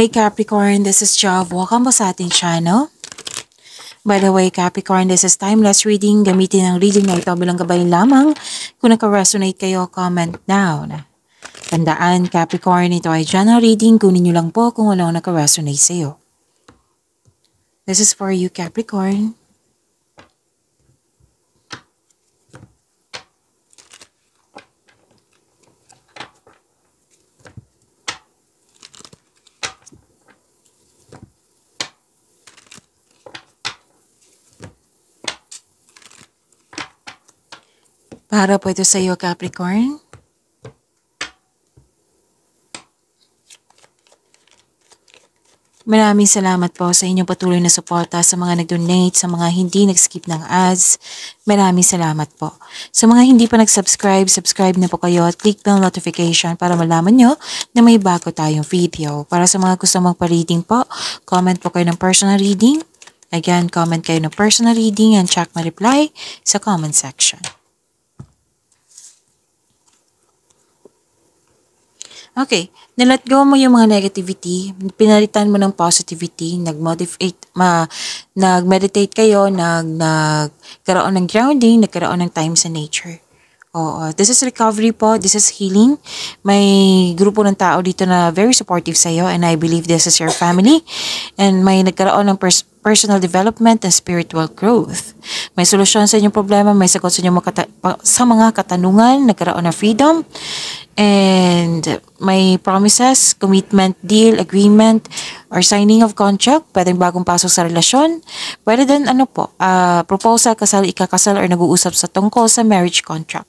Hey Capricorn, this is Jov. Welcome po sa ating channel. By the way, Capricorn, this is timeless reading. Gamitin ang reading na ito bilang gabay lamang. Kung naka-resonate kayo, comment down. Tandaan, Capricorn, ito ay general reading. Kunin nyo lang po kung walang naka-resonate sa iyo. This is for you, Capricorn. Para po ito sa iyo, Capricorn. Maraming salamat po sa inyong patuloy na suporta, sa mga nag-donate, sa mga hindi nag-skip ng ads. Maraming salamat po. Sa mga hindi pa nag-subscribe, subscribe na po kayo at click bell notification para malaman nyo na may bago tayong video. Para sa mga gusto magpa-reading po, comment po kayo ng personal reading. Again, comment kayo ng personal reading and check my reply sa comment section. Okay, nilet go mo yung mga negativity, pinalitan mo ng positivity, nag-meditate kayo, nagkaroon ng grounding, nagkaroon ng time sa nature. Oo, this is recovery po, this is healing. May grupo ng tao dito na very supportive sa iyo and I believe this is your family. And may nagkaroon ng personal development and spiritual growth. May solusyon sa inyong problema, may sagot sa inyong sa mga katanungan, nagkaroon ng freedom. And may promises, commitment, deal, agreement, or signing of contract, pwedeng bagong pasok sa relasyon. Pwede din proposal, kasal, ikakasal, or nag-uusap sa tungkol sa marriage contract.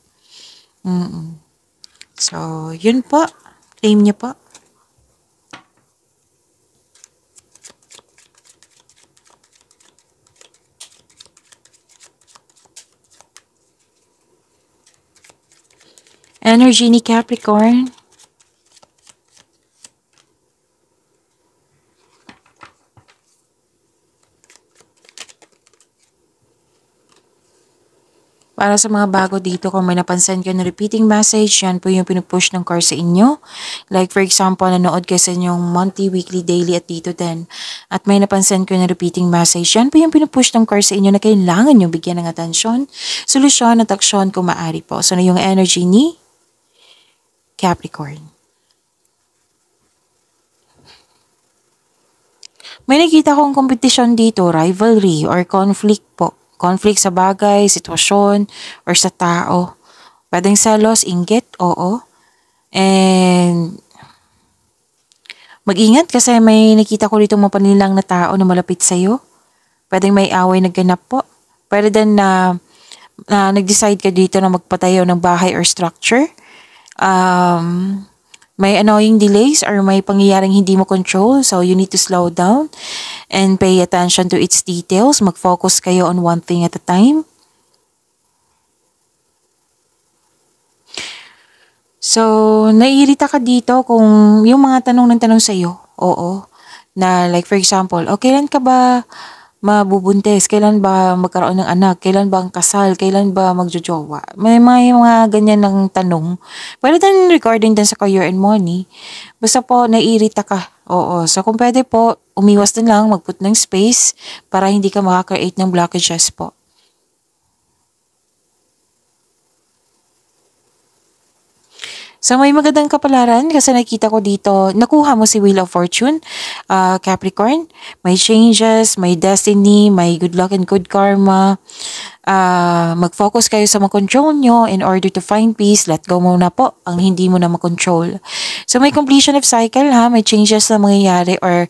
So, yun po. Claim niyo po. Energy ni Capricorn. Para sa mga bago dito, kung may napansin kayo na repeating message, yan po yung pinupush ng card sa inyo. Like for example, nanood kayo sa inyong monthly, weekly, daily at dito din. At may napansin kayo na repeating message, yan po yung pinupush ng card sa inyo na kailangan nyo bigyan ng atensyon, solusyon at aksyon kung maaari po. So na yung energy ni Capricorn. May nakita kong kompetisyon dito, rivalry or conflict po. Conflict sa bagay, sitwasyon, or sa tao. Pwedeng selos, inggit, oo. And mag-ingat kasi may nakita ko dito mapanilang na tao na malapit sa'yo. Pwedeng may away na ganap po. Pwede din na nag-decide ka dito na magpatayo ng bahay or structure. May annoying delays or may pangyayaring hindi mo control, so you need to slow down and pay attention to its details. Mag-focus kayo on one thing at a time. So, naiirita ka dito kung yung mga tanong ng tanong sa'yo, oo, na like for example, kailan ka ba mabubuntis? Kailan ba magkaroon ng anak? Kailan ba ang kasal? Kailan ba magjojowa? May mga ganyan ng tanong. Pwede din regarding din sa career and money. Basta po, naiirita ka. Oo. So, kung pwede po, umiwas din lang, mag-put ng space para hindi ka makaka-create ng blockages po. So, may magandang kapalaran kasi nakita ko dito, nakuha mo si Wheel of Fortune, Capricorn. May changes, may destiny, may good luck and good karma. Mag-focus kayo sa mag-control nyo in order to find peace. Let go muna po ang hindi mo na mag-control. So, may completion of cycle ha, may changes na mangyayari or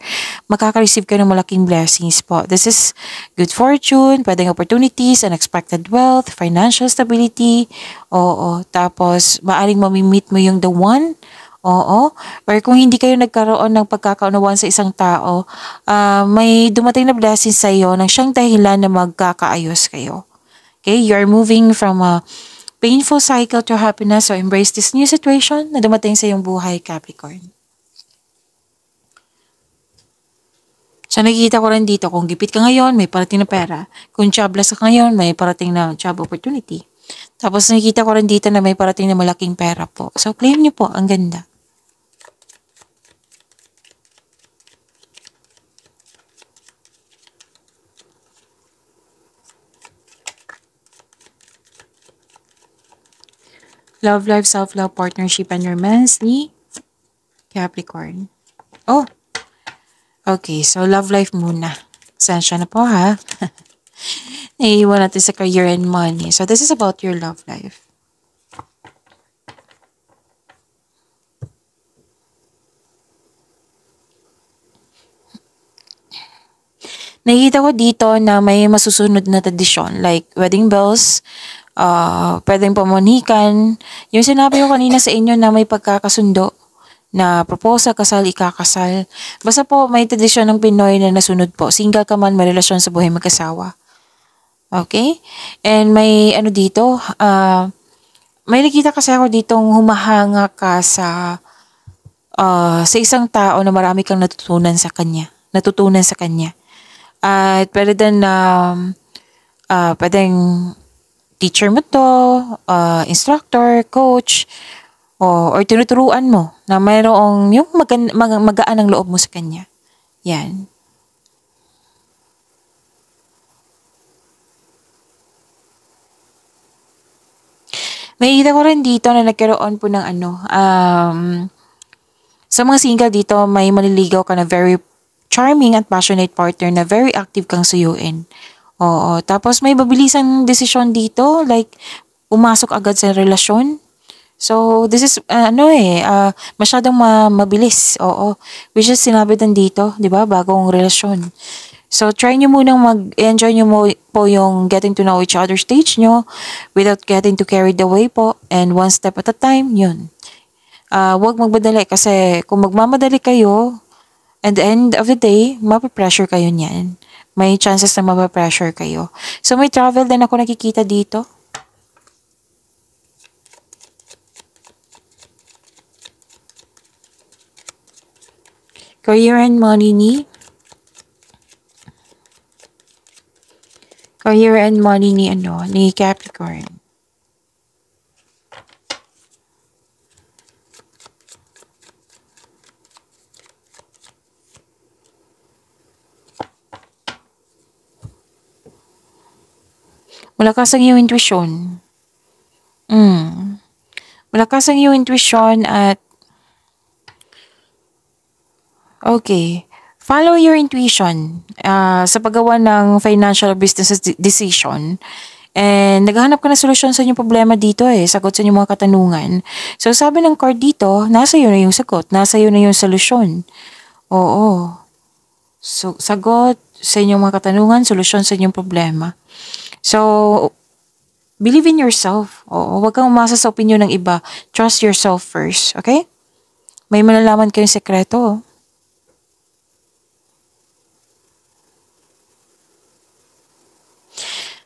makaka-receive kayo ng malaking blessings po. This is good fortune, pwedeng opportunities, unexpected wealth, financial stability. Oo, tapos maaring mamimit mo yung the one. Oo. Or kung hindi kayo nagkaroon ng pagkakaunawaan sa isang tao, may dumating na blessing sa iyo nang siyang dahilan na magkakaayos kayo. Okay, you're moving from a painful cycle to happiness, so embrace this new situation na dumating sa iyong buhay, Capricorn. So nakikita ko rin dito, kung gipit ka ngayon, may parating na pera. Kung jobless ka ngayon, may parating na job opportunity. Tapos nakikita ko rin dito na may parating na malaking pera po. So claim niyo po, ang ganda. Love life, self-love, partnership, and romance ni Capricorn. Oh, okay. So, love life muna. Sensya na po ha. Naiiwan natin sa career and money. So, this is about your love life. Nakikita ko dito na may masusunod na tradisyon like wedding bells, pwedeng pamunikan. Yung sinabi ko kanina sa inyo na may pagkakasundo na proposal, kasal, ikakasal. Basta po may tradisyon ng Pinoy na nasunod po. Single ka man, may relasyon sa buhay mag-asawa. Okay? And may ano dito, may nakita kasi ako ditong humahanga ka sa isang tao na marami kang natutunan sa kanya. Natutunan sa kanya. At pwede din na pwedeng teacher mo to, instructor, coach, or tinuturuan mo na mayroong yung magaan ang loob mo sa kanya. Yan. Makikita ko rin dito na nagkaroon po ng sa mga single dito, may maliligaw ka na very charming at passionate partner na very active kang suyuin. Oo. Tapos may mabilisang desisyon dito, like pumasok agad sa relasyon. So, this is, masyadong mabilis. Oo. Which is sinabi din dito, di ba? Bagong relasyon. So, try nyo munang mag-enjoy nyo po yung getting to know each other stage nyo without getting too carried away po. And one step at a time, yun. Huwag magmadali kasi kung magmamadali kayo, at the end of the day, mapapressure kayo niyan. May chances na mapapressure kayo. So, may travel din ako nakikita dito. Career and money ni ni Capricorn. Malakas ang iyong intuition. Malakas ang iyong intuition at okay. Follow your intuition sa paggawa ng financial business decision. And naghahanap ka ng solusyon sa inyong problema dito sagot sa inyong mga katanungan. So sabi ng card dito, nasa iyo na yung sagot, nasa iyo na yung solusyon. Oo. So, sagot sa inyong mga katanungan, solusyon sa inyong problema. So, believe in yourself. Oo, huwag kang umasa sa opinion ng iba. Trust yourself first, okay? May malalaman kayong sekreto.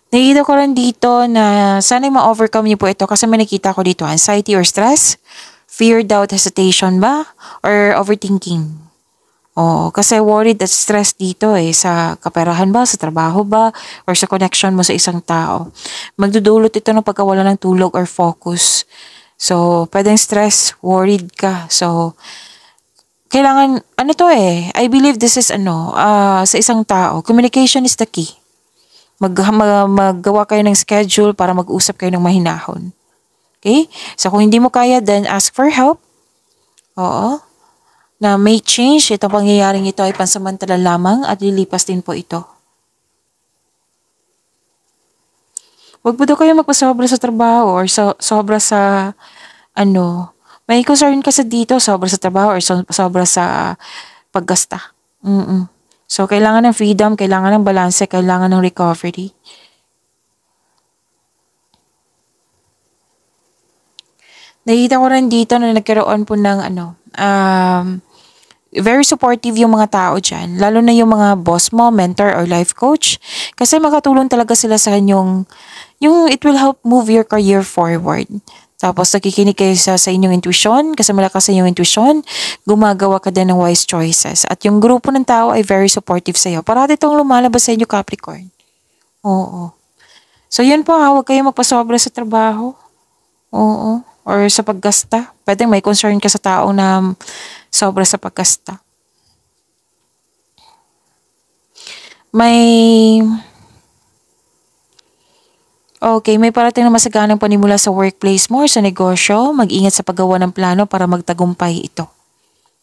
Nakikita ko rin dito na sana'y ma-overcome niyo po ito kasi may nakita ko dito, anxiety or stress, fear, doubt, hesitation ba, or overthinking. Oo, kasi worried at stressed dito sa kaperahan ba, sa trabaho ba, or sa connection mo sa isang tao. Magdudulot ito ng pagkawala ng tulog or focus. So, pwedeng stress, worried ka. So, kailangan, I believe this is sa isang tao, communication is the key. Maggawa kayo ng schedule para mag-usap kayo ng mahinahon. Okay? So, kung hindi mo kaya, then ask for help. Oo. Na may change, itong pangyayaring ito ay pansamantala lamang at lilipas din po ito. Huwag po daw kayo magpasobra sa trabaho or sobra sa, may concern ka sa dito, sobra sa trabaho or sobra sa paggasta. So, kailangan ng freedom, kailangan ng balance, kailangan ng recovery. Nakita ko rin dito na nagkaroon po ng very supportive yung mga tao dyan. Lalo na yung mga boss mo, mentor, or life coach. Kasi makatulong talaga sila sa inyong, it will help move your career forward. Tapos nakikinig kayo sa inyong intuition, kasi malakas sa inyong intuition, gumagawa ka din ng wise choices. At yung grupo ng tao ay very supportive sa iyo. Parati itong lumalabas sa inyo, Capricorn. Oo. So yun po huwag kayo magpasobra sa trabaho. Oo. Or sa paggasta. Pwedeng may concern ka sa taong na sobra sa paggasta. Okay, may parating na masaganang panimula sa workplace mo or sa negosyo. Mag-ingat sa paggawa ng plano para magtagumpay ito.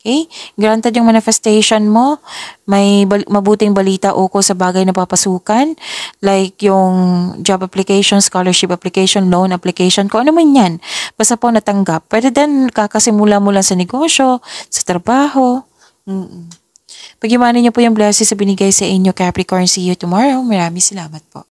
Okay? Granted yung manifestation mo, may mabuting balita ukol sa bagay na papasukan, like yung job application, scholarship application, loan application, kung ano man yan. Basta po natanggap. Pwede din kakasimula mo lang sa negosyo, sa trabaho. Pag-iwanan niyo po yung blessings sa binigay sa inyo, Capricorn. See you tomorrow. Maraming salamat po.